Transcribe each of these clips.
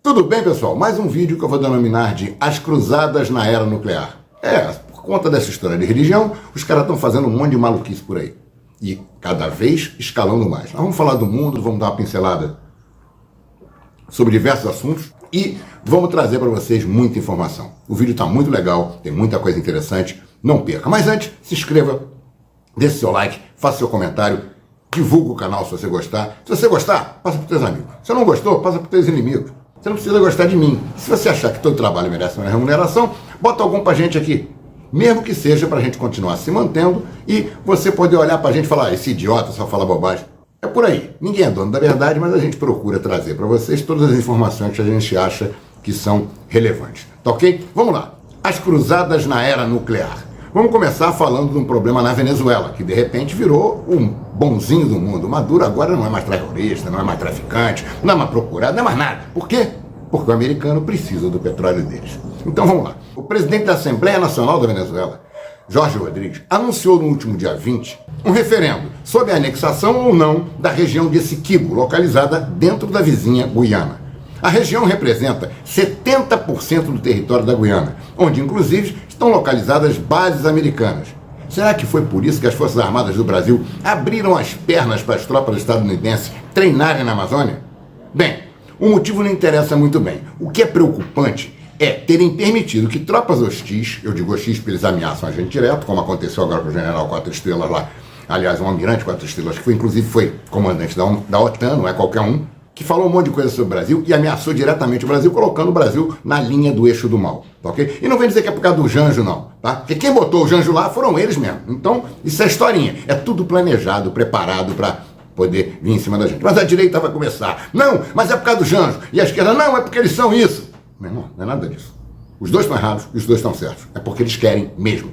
Tudo bem, pessoal? Mais um vídeo que eu vou denominar de As Cruzadas na Era Nuclear. Por conta dessa história de religião, os caras estão fazendo um monte de maluquice por aí. E cada vez escalando mais. Nós vamos falar do mundo, vamos dar uma pincelada sobre diversos assuntos e vamos trazer para vocês muita informação. O vídeo está muito legal, tem muita coisa interessante, não perca. Mas antes, se inscreva, deixe seu like, faça seu comentário, divulgue o canal se você gostar. Se você gostar, passa para os seus amigos. Se não gostou, passa para os seus inimigos. Você não precisa gostar de mim. Se você achar que todo trabalho merece uma remuneração, bota algum pra gente aqui. Mesmo que seja pra gente continuar se mantendo e você poder olhar pra gente e falar, esse idiota só fala bobagem. É por aí. Ninguém é dono da verdade, mas a gente procura trazer pra vocês todas as informações que a gente acha que são relevantes. Tá ok? Vamos lá. As cruzadas na era nuclear. Vamos começar falando de um problema na Venezuela, que de repente virou um bonzinho do mundo. O Maduro agora não é mais terrorista, não é mais traficante, não é mais procurado, não é mais nada. Por quê? Porque o americano precisa do petróleo deles. Então vamos lá. O presidente da Assembleia Nacional da Venezuela, Jorge Rodrigues, anunciou no último dia 20 um referendo sobre a anexação ou não da região de Essequibo, localizada dentro da vizinha Guiana. A região representa 70% do território da Guiana, onde inclusive estão localizadas bases americanas. Será que foi por isso que as Forças Armadas do Brasil abriram as pernas para as tropas estadunidenses treinarem na Amazônia? Bem, o motivo não interessa muito bem. O que é preocupante é terem permitido que tropas hostis, eu digo hostis porque eles ameaçam a gente direto, como aconteceu agora com o general 4 estrelas lá, aliás, um almirante 4 estrelas, que inclusive foi comandante da OTAN, não é qualquer um, que falou um monte de coisa sobre o Brasil e ameaçou diretamente o Brasil, colocando o Brasil na linha do eixo do mal, tá ok? E não vem dizer que é por causa do Janjo, não, tá? Porque quem botou o Janjo lá foram eles mesmo. Então, isso é historinha. É tudo planejado, preparado para poder vir em cima da gente. Mas a direita vai começar. Não, mas é por causa do Janjo. E a esquerda, não, é porque eles são isso. Meu irmão, não é nada disso. Os dois estão errados e os dois estão certos. É porque eles querem mesmo.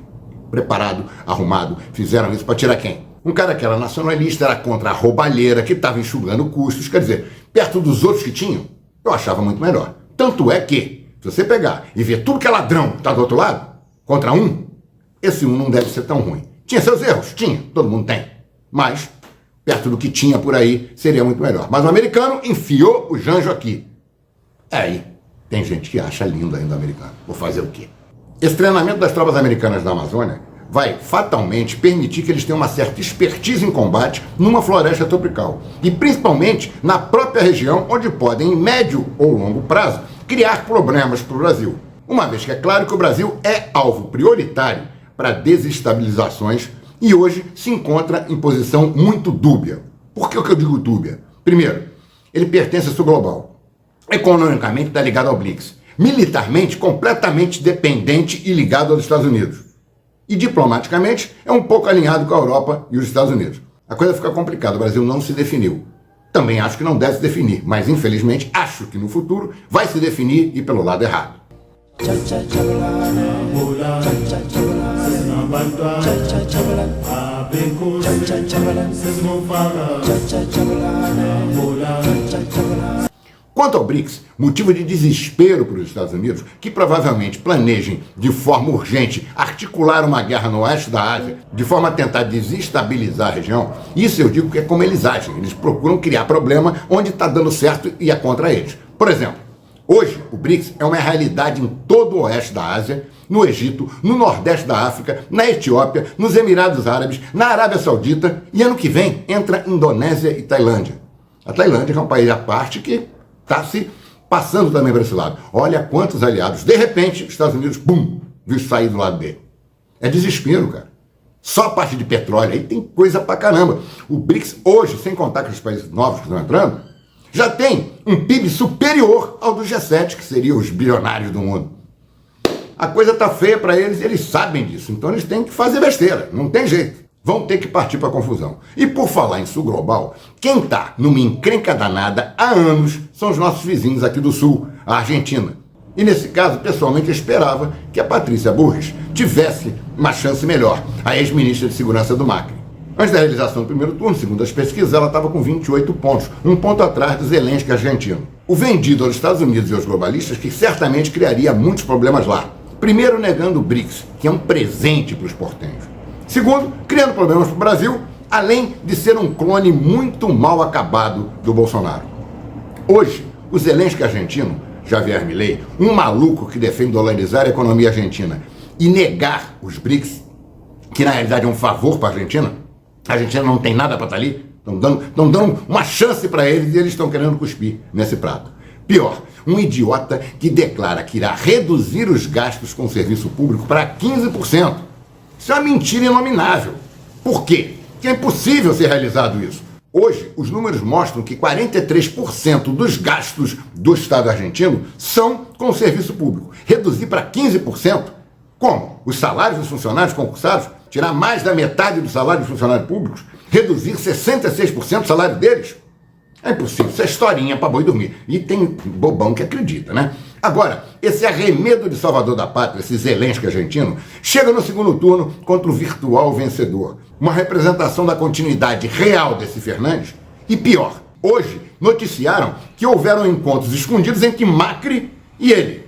Preparado, arrumado, fizeram isso para tirar quem? Um cara que era nacionalista, era contra a roubalheira, que estava enxugando custos, quer dizer, perto dos outros que tinham, eu achava muito melhor. Tanto é que, se você pegar e ver tudo que é ladrão está do outro lado, contra um, esse um não deve ser tão ruim. Tinha seus erros? Tinha, todo mundo tem. Mas, perto do que tinha por aí, seria muito melhor. Mas o americano enfiou o Janjo aqui. Aí, tem gente que acha lindo ainda o americano. Vou fazer o quê? Esse treinamento das tropas americanas na Amazônia vai fatalmente permitir que eles tenham uma certa expertise em combate numa floresta tropical. E principalmente na própria região, onde podem, em médio ou longo prazo, criar problemas para o Brasil. Uma vez que é claro que o Brasil é alvo prioritário para desestabilizações e hoje se encontra em posição muito dúbia. Por que eu digo dúbia? Primeiro, ele pertence ao sul global. Economicamente está ligado ao BRICS. Militarmente, completamente dependente e ligado aos Estados Unidos. E diplomaticamente é um pouco alinhado com a Europa e os Estados Unidos. A coisa fica complicada, o Brasil não se definiu. Também acho que não deve se definir, mas infelizmente acho que no futuro vai se definir e pelo lado errado. Quanto ao BRICS, motivo de desespero para os Estados Unidos, que provavelmente planejem de forma urgente articular uma guerra no oeste da Ásia, de forma a tentar desestabilizar a região, isso eu digo que é como eles agem, eles procuram criar problema onde está dando certo e é contra eles. Por exemplo, hoje o BRICS é uma realidade em todo o oeste da Ásia, no Egito, no nordeste da África, na Etiópia, nos Emirados Árabes, na Arábia Saudita e ano que vem entra Indonésia e Tailândia. A Tailândia é um país à parte que está se passando também para esse lado. Olha quantos aliados. De repente, os Estados Unidos, pum, viu sair do lado dele. É desespero, cara. Só a parte de petróleo aí tem coisa pra caramba. O BRICS hoje, sem contar com os países novos que estão entrando, já tem um PIB superior ao do G7, que seriam os bilionários do mundo. A coisa tá feia para eles, eles sabem disso. Então eles têm que fazer besteira, não tem jeito. Vão ter que partir para a confusão. E por falar em sul global, quem está numa encrenca danada há anos são os nossos vizinhos aqui do sul, a Argentina. E nesse caso, pessoalmente, eu esperava que a Patrícia Bullrich tivesse uma chance melhor, a ex-ministra de Segurança do Macri. Antes da realização do primeiro turno, segundo as pesquisas, ela estava com 28 pontos, um ponto atrás do Zelensky argentino. O vendido aos Estados Unidos e aos globalistas que certamente criaria muitos problemas lá. Primeiro, negando o BRICS, que é um presente para os portenhos. Segundo, criando problemas para o Brasil, além de ser um clone muito mal acabado do Bolsonaro. Hoje, o Zelensky argentino Javier Milei, um maluco que defende dolarizar a economia argentina e negar os BRICS, que na realidade é um favor para a Argentina não tem nada para estar ali, estão dando uma chance para eles e eles estão querendo cuspir nesse prato. Pior, um idiota que declara que irá reduzir os gastos com o serviço público para 15%. Isso é uma mentira inominável. Por quê? Porque é impossível ser realizado isso. Hoje, os números mostram que 43% dos gastos do Estado argentino são com o serviço público. Reduzir para 15%? Como? Os salários dos funcionários concursados? Tirar mais da metade do salário dos funcionários públicos? Reduzir 66% do salário deles? É impossível, isso é historinha para boi dormir. E tem bobão que acredita, né? Agora, esse arremedo de salvador da pátria, esse Zelensky argentino, chega no segundo turno contra o virtual vencedor. Uma representação da continuidade real desse Fernandes. E pior, hoje noticiaram que houveram encontros escondidos entre Macri e ele.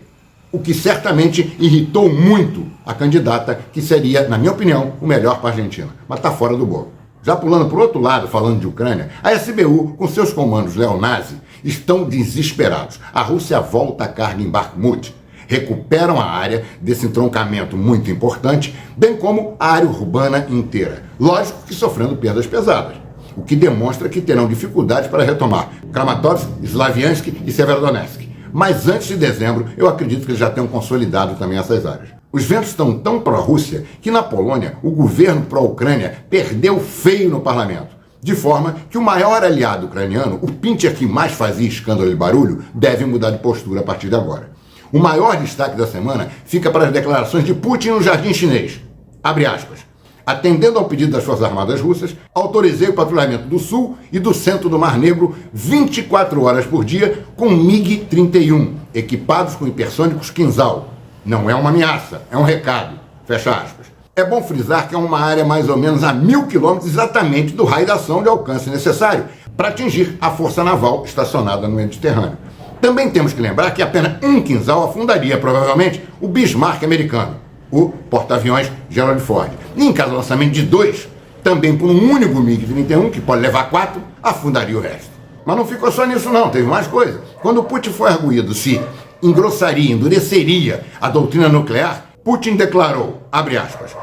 O que certamente irritou muito a candidata, que seria, na minha opinião, o melhor para a Argentina. Mas está fora do bolo. Já pulando para o outro lado, falando de Ucrânia, a SBU, com seus comandos neonazi, estão desesperados. A Rússia volta a carga em Bakhmut, recuperam a área desse entroncamento muito importante, bem como a área urbana inteira. Lógico que sofrendo perdas pesadas, o que demonstra que terão dificuldades para retomar Kramatorsk, Slaviansk e Severodonetsk. Mas antes de dezembro, eu acredito que eles já tenham consolidado também essas áreas. Os ventos estão tão pró-Rússia que na Polônia o governo pró-Ucrânia perdeu feio no parlamento. De forma que o maior aliado ucraniano, o Pincher que mais fazia escândalo e barulho, deve mudar de postura a partir de agora. O maior destaque da semana fica para as declarações de Putin no Jardim Chinês. Abre aspas. Atendendo ao pedido das Forças Armadas Russas, autorizei o patrulhamento do sul e do centro do Mar Negro 24 horas por dia com MiG-31, equipados com hipersônicos Kinzhal. Não é uma ameaça, é um recado. Fecha aspas. É bom frisar que é uma área mais ou menos a 1.000 quilômetros exatamente do raio de ação de alcance necessário para atingir a força naval estacionada no Mediterrâneo. Também temos que lembrar que apenas um Kinzhal afundaria provavelmente o Bismarck americano, o porta-aviões Gerald Ford. E em caso do lançamento de 2, também por um único MiG-31, que pode levar 4, afundaria o resto. Mas não ficou só nisso não, teve mais coisa. Quando Putin foi arguído se engrossaria, endureceria a doutrina nuclear, Putin declarou, abre aspas,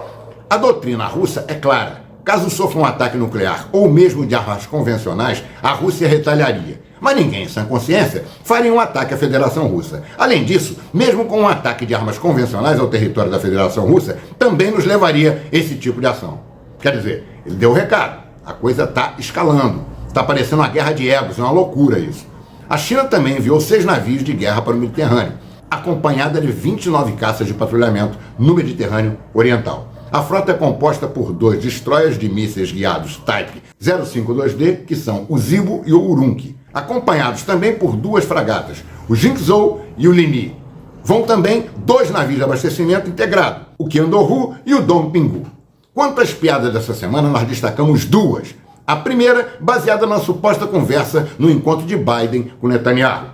a doutrina russa é clara. Caso sofra um ataque nuclear ou mesmo de armas convencionais, a Rússia retaliaria. Mas ninguém em sã consciência faria um ataque à Federação Russa. Além disso, mesmo com um ataque de armas convencionais ao território da Federação Russa, também nos levaria esse tipo de ação. Quer dizer, ele deu o recado. A coisa está escalando. Está parecendo uma guerra de egos, é uma loucura isso. A China também enviou 6 navios de guerra para o Mediterrâneo, acompanhada de 29 caças de patrulhamento no Mediterrâneo Oriental. A frota é composta por 2 destroyers de mísseis guiados Type 052D, que são o Zibo e o Urumqi, acompanhados também por 2 fragatas, o Jingzhou e o Lini. Vão também 2 navios de abastecimento integrado, o Qiandohu e o Dongpinggu. Quanto às piadas dessa semana, nós destacamos 2. A primeira, baseada na suposta conversa no encontro de Biden com Netanyahu.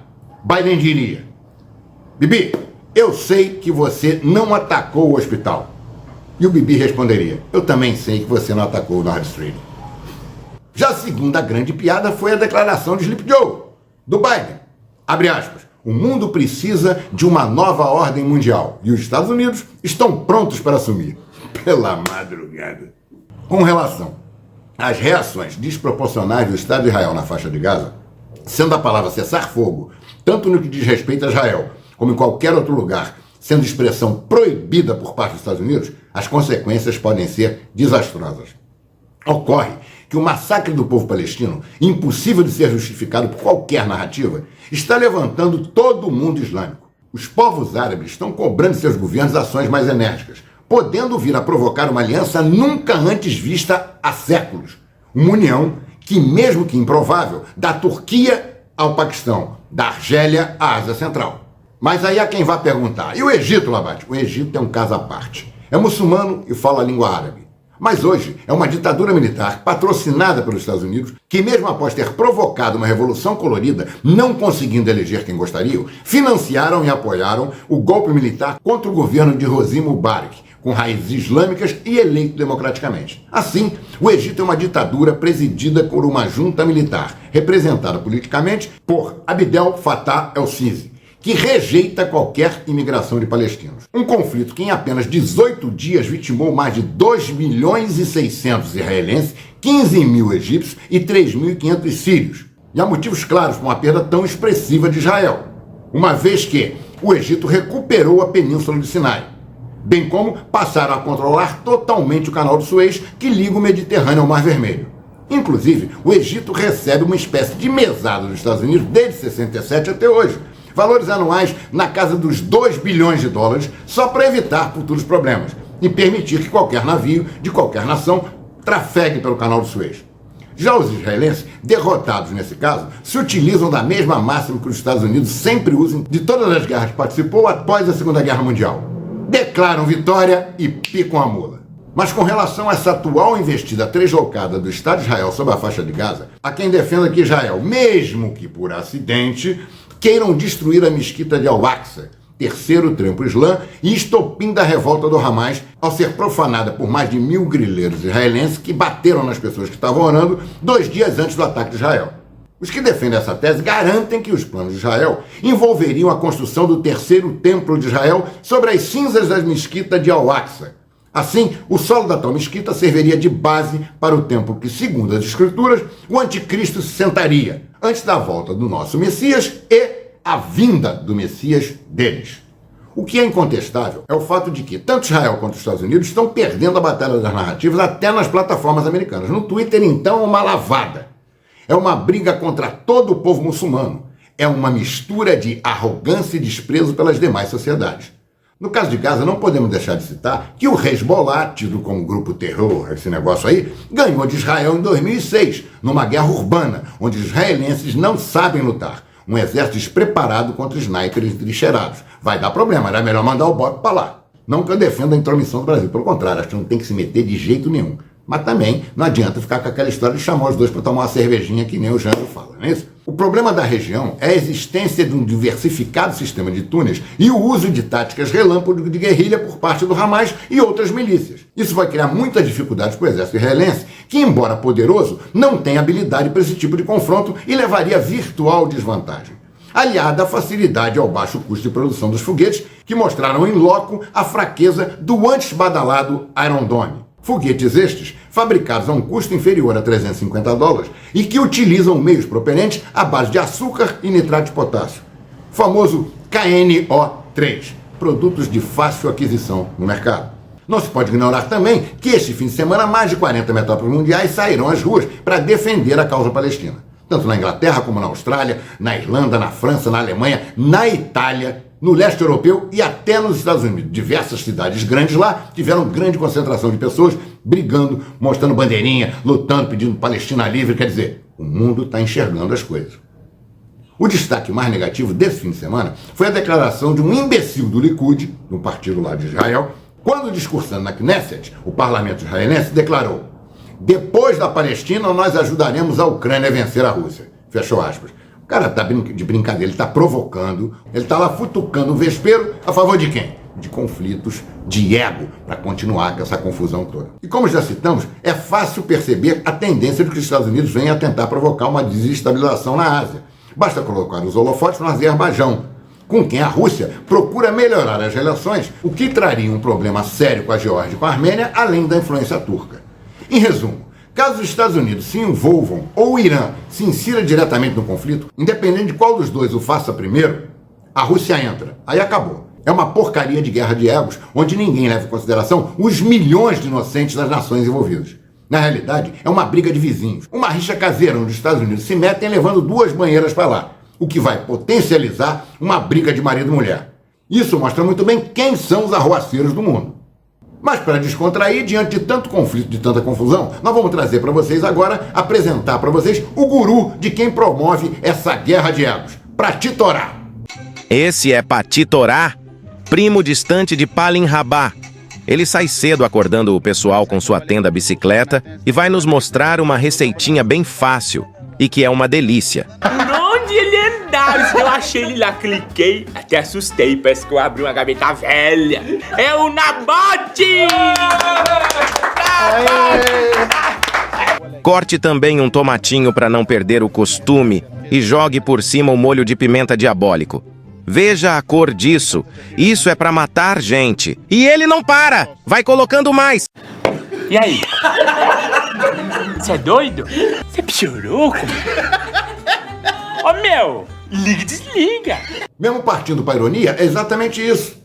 Biden diria, Bibi, eu sei que você não atacou o hospital. E o Bibi responderia, eu também sei que você não atacou o Nord Stream. Já a segunda grande piada foi a declaração de Sleepy Joe, do Biden. Abre aspas, o mundo precisa de uma nova ordem mundial e os Estados Unidos estão prontos para assumir. Pela madrugada. Com relação às reações desproporcionais do Estado de Israel na faixa de Gaza, sendo a palavra cessar fogo, tanto no que diz respeito a Israel, como em qualquer outro lugar, sendo expressão proibida por parte dos Estados Unidos, as consequências podem ser desastrosas. Ocorre que o massacre do povo palestino, impossível de ser justificado por qualquer narrativa, está levantando todo o mundo islâmico. Os povos árabes estão cobrando de seus governos ações mais enérgicas, podendo vir a provocar uma aliança nunca antes vista há séculos. Uma união que, mesmo que improvável, da Turquia ao Paquistão, da Argélia à Ásia Central. Mas aí há quem vá perguntar, e o Egito, Labate? O Egito é um caso à parte. É muçulmano e fala a língua árabe. Mas hoje é uma ditadura militar patrocinada pelos Estados Unidos que, mesmo após ter provocado uma revolução colorida, não conseguindo eleger quem gostariam, financiaram e apoiaram o golpe militar contra o governo de Hosni Mubarak, com raízes islâmicas e eleito democraticamente. Assim, o Egito é uma ditadura presidida por uma junta militar, representada politicamente por Abdel Fattah el-Sisi, que rejeita qualquer imigração de palestinos. Um conflito que em apenas 18 dias vitimou mais de 2,6 milhões israelenses, 15 mil egípcios e 3.500 sírios. E há motivos claros para uma perda tão expressiva de Israel, uma vez que o Egito recuperou a península de Sinai, bem como passaram a controlar totalmente o canal de Suez, que liga o Mediterrâneo ao Mar Vermelho. Inclusive, o Egito recebe uma espécie de mesada dos Estados Unidos desde 67 até hoje, valores anuais na casa dos 2 bilhões de dólares, só para evitar futuros problemas e permitir que qualquer navio de qualquer nação trafegue pelo canal de Suez. Já os israelenses, derrotados nesse caso, se utilizam da mesma máxima que os Estados Unidos sempre usam de todas as guerras que participou após a Segunda Guerra Mundial. Declaram vitória e picam a mula. Mas com relação a essa atual investida translocada do Estado de Israel sobre a faixa de Gaza, há quem defenda que Israel, mesmo que por acidente, queiram destruir a mesquita de Al-Aqsa, terceiro templo islã e estopim da revolta do Hamas, ao ser profanada por mais de 1.000 grileiros israelenses que bateram nas pessoas que estavam orando 2 dias antes do ataque de Israel. Os que defendem essa tese garantem que os planos de Israel envolveriam a construção do terceiro templo de Israel sobre as cinzas da mesquita de Al-Aqsa. Assim, o solo da tal mesquita serviria de base para o templo que, segundo as escrituras, o anticristo se sentaria, antes da volta do nosso Messias e a vinda do Messias deles. O que é incontestável é o fato de que tanto Israel quanto os Estados Unidos estão perdendo a batalha das narrativas até nas plataformas americanas. No Twitter, então, é uma lavada. É uma briga contra todo o povo muçulmano. É uma mistura de arrogância e desprezo pelas demais sociedades. No caso de Gaza, não podemos deixar de citar que o Hezbollah, tido como grupo terror, esse negócio aí, ganhou de Israel em 2006, numa guerra urbana, onde os israelenses não sabem lutar. Um exército despreparado contra snipers trincheirados. Vai dar problema, era melhor mandar o Bob para lá. Não que eu defenda a intromissão do Brasil, pelo contrário, acho que não tem que se meter de jeito nenhum. Mas também não adianta ficar com aquela história de chamar os dois para tomar uma cervejinha, que nem o Jango fala, não é isso? O problema da região é a existência de um diversificado sistema de túneis e o uso de táticas relâmpago de guerrilha por parte do Hamas e outras milícias. Isso vai criar muitas dificuldades para o exército israelense, que, embora poderoso, não tem habilidade para esse tipo de confronto e levaria virtual desvantagem. Aliada à facilidade ao baixo custo de produção dos foguetes, que mostraram em loco a fraqueza do antes badalado Iron Dome. Foguetes estes fabricados a um custo inferior a $350 e que utilizam meios propelentes à base de açúcar e nitrato de potássio, famoso KNO3, produtos de fácil aquisição no mercado. Não se pode ignorar também que este fim de semana mais de 40 metrópoles mundiais saíram às ruas para defender a causa palestina, tanto na Inglaterra como na Austrália, na Irlanda, na França, na Alemanha, na Itália, no leste europeu e até nos Estados Unidos. Diversas cidades grandes lá tiveram grande concentração de pessoas brigando, mostrando bandeirinha, lutando, pedindo Palestina livre. Quer dizer, o mundo está enxergando as coisas. O destaque mais negativo desse fim de semana foi a declaração de um imbecil do Likud, no partido lá de Israel, quando discursando na Knesset, o parlamento israelense, declarou: depois da Palestina nós ajudaremos a Ucrânia a vencer a Rússia. Fechou aspas. O cara tá de brincadeira, ele tá provocando, ele tá lá futucando o vespeiro a favor de quem? De conflitos de ego, para continuar com essa confusão toda. E como já citamos, é fácil perceber a tendência de que os Estados Unidos venham a tentar provocar uma desestabilização na Ásia. Basta colocar os holofotes no Azerbaijão, com quem a Rússia procura melhorar as relações, o que traria um problema sério com a Geórgia e com a Armênia, além da influência turca. Em resumo, caso os Estados Unidos se envolvam ou o Irã se insira diretamente no conflito, independente de qual dos dois o faça primeiro, a Rússia entra. Aí acabou. É uma porcaria de guerra de egos, onde ninguém leva em consideração os milhões de inocentes das nações envolvidas. Na realidade, é uma briga de vizinhos. Uma rixa caseira onde os Estados Unidos se metem levando 2 banheiras para lá, o que vai potencializar uma briga de marido e mulher. Isso mostra muito bem quem são os arruaceiros do mundo. Mas para descontrair, diante de tanto conflito, de tanta confusão, nós vamos trazer para vocês agora, apresentar para vocês o guru de quem promove essa guerra de egos, Prati Torah. Esse é Prati Torah, primo distante de Palin Rabá. Ele sai cedo acordando o pessoal com sua tenda bicicleta e vai nos mostrar uma receitinha bem fácil e que é uma delícia. Onde ele andava? Eu achei ele lá, cliquei, até assustei, parece que eu abri uma gaveta velha. É o Nabote! Corte também um tomatinho para não perder o costume e jogue por cima o molho de pimenta diabólico. Veja a cor disso. Isso é pra matar gente. E ele não para. Vai colocando mais. E aí? Você é doido? Você piorou? Ô meu, liga e desliga. Mesmo partindo para a ironia, é exatamente isso.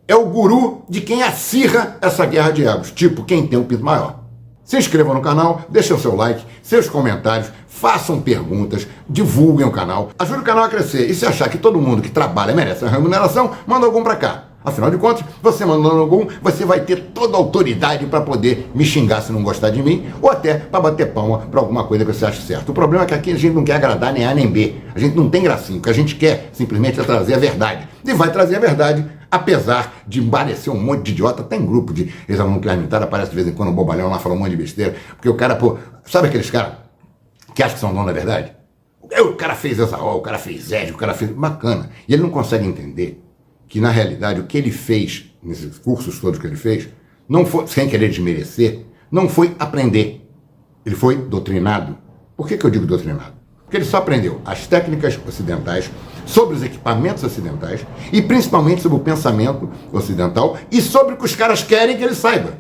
É o guru de quem acirra essa guerra de egos, tipo quem tem um pinto maior. Se inscrevam no canal, deixem o seu like, seus comentários, façam perguntas, divulguem o canal, ajude o canal a crescer. E se achar que todo mundo que trabalha merece uma remuneração, manda algum pra cá. Afinal de contas, você mandando algum, você vai ter toda a autoridade para poder me xingar se não gostar de mim, ou até para bater palma para alguma coisa que você acha certo. O problema é que aqui a gente não quer agradar nem A nem B. A gente não tem gracinha. O que a gente quer simplesmente é trazer a verdade. E vai trazer a verdade, apesar de parecer um monte de idiota. Tem grupo de ex-aluno nuclear militar, aparece de vez em quando um bobalhão lá, fala um monte de besteira. Porque o cara, pô, sabe aqueles caras que acham que são donos da verdade? O cara fez Exaol, o cara fez Édio, o cara fez... Bacana. E ele não consegue entender que, na realidade, o que ele fez, nesses cursos todos que ele fez, não foi, sem querer desmerecer, não foi aprender. Ele foi doutrinado. Por que eu digo doutrinado? Porque ele só aprendeu as técnicas ocidentais, sobre os equipamentos ocidentais, e principalmente sobre o pensamento ocidental, e sobre o que os caras querem que ele saiba.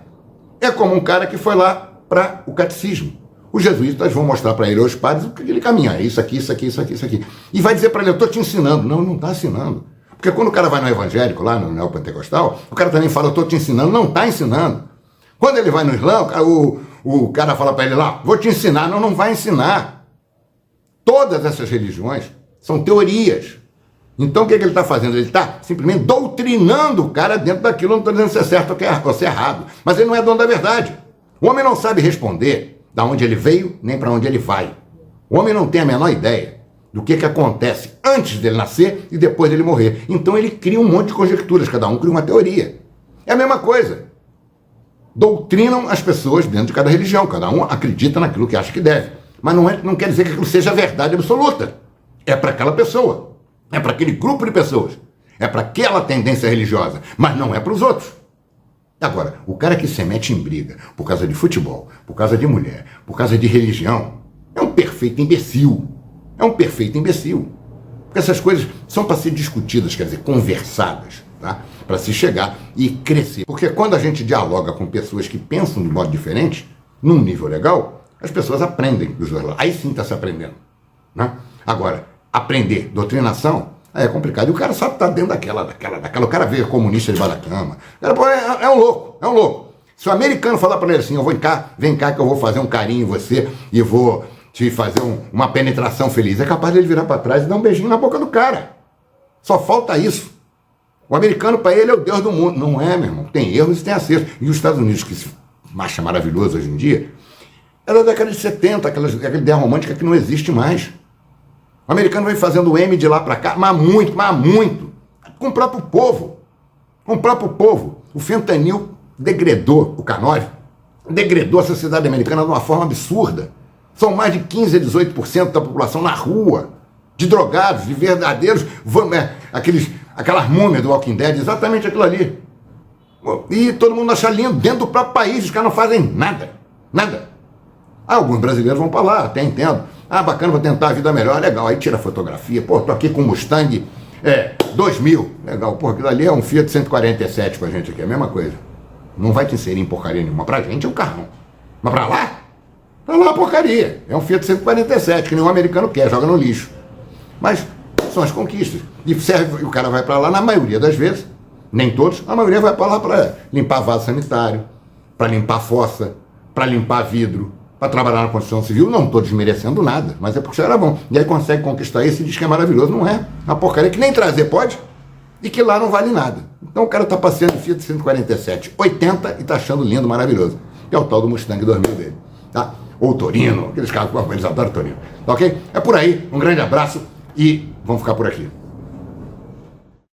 É como um cara que foi lá para o catecismo. Os jesuítas vão mostrar para ele, aos padres, o que ele caminha. Isso aqui, isso aqui, isso aqui, isso aqui. E vai dizer para ele, eu estou te ensinando. Não, não está ensinando. Porque quando o cara vai no evangélico, lá no neopentecostal, o cara também fala, eu estou te ensinando. Não está ensinando. Quando ele vai no Islã, o cara fala para ele lá, vou te ensinar. Não, não vai ensinar. Todas essas religiões são teorias. Então o que ele está fazendo? Ele está simplesmente doutrinando o cara dentro daquilo. Não estou dizendo se é certo ou se é errado. Mas ele não é dono da verdade. O homem não sabe responder da onde ele veio, nem para onde ele vai. O homem não tem a menor ideia do que acontece antes dele nascer e depois dele morrer. Então ele cria um monte de conjecturas, cada um cria uma teoria. É a mesma coisa. Doutrinam as pessoas dentro de cada religião, cada um acredita naquilo que acha que deve. Mas não quer dizer que aquilo seja a verdade absoluta. É para aquela pessoa, é para aquele grupo de pessoas, é para aquela tendência religiosa, mas não é para os outros. Agora, o cara que se mete em briga por causa de futebol, por causa de mulher, por causa de religião, é um perfeito imbecil. É um perfeito imbecil. Porque essas coisas são para ser discutidas, quer dizer, conversadas, tá? Para se chegar e crescer. Porque quando a gente dialoga com pessoas que pensam de modo diferente, num nível legal, as pessoas aprendem dos dois lados. Aí sim está se aprendendo, né? Agora, aprender doutrinação aí é complicado. E o cara só está dentro daquela. O cara vê comunista debaixo da cama. O cara, pô, é um louco. Se o americano falar para ele assim, vem cá que eu vou fazer um carinho em você e vou te fazer uma penetração feliz, é capaz de ele virar para trás e dar um beijinho na boca do cara. Só falta isso. O americano, para ele, é o Deus do mundo. Não é, meu irmão. Tem erros e tem acertos. E os Estados Unidos, que se acha maravilhoso hoje em dia, é da década de 70, aquela ideia romântica que não existe mais. O americano vem fazendo o M de lá para cá, mas muito, com o próprio povo. O fentanil degradou o K9, degradou a sociedade americana de uma forma absurda. São mais de 15 a 18% da população na rua, de drogados, de verdadeiros, aquelas múmias do Walking Dead, exatamente aquilo ali. E todo mundo acha lindo, dentro do próprio país, os caras não fazem nada. Alguns brasileiros vão para lá, até entendo. Bacana, vou tentar a vida melhor, legal. Aí tira a fotografia, pô, tô aqui com um Mustang 2000, legal. Pô, aquilo ali é um Fiat 147 pra gente aqui, é a mesma coisa. Não vai te inserir em porcaria nenhuma. Pra gente é um carrão. Mas pra lá é porcaria. É um Fiat 147, que nenhum americano quer, joga no lixo. Mas são as conquistas. E o cara vai pra lá, na maioria das vezes, nem todos, a maioria vai pra lá pra limpar vaso sanitário, pra limpar fossa, pra limpar vidro, para trabalhar na construção civil. Não estou desmerecendo nada, mas é porque isso era bom. E aí consegue conquistar isso e diz que é maravilhoso. Não é. Uma porcaria que nem trazer pode e que lá não vale nada. Então o cara está passeando em Fiat 147, 80 e está achando lindo, maravilhoso. Que é o tal do Mustang 2000 dele. Tá? Ou Torino, aqueles carros, eles adoram Torino. Tá ok? É por aí. Um grande abraço e vamos ficar por aqui.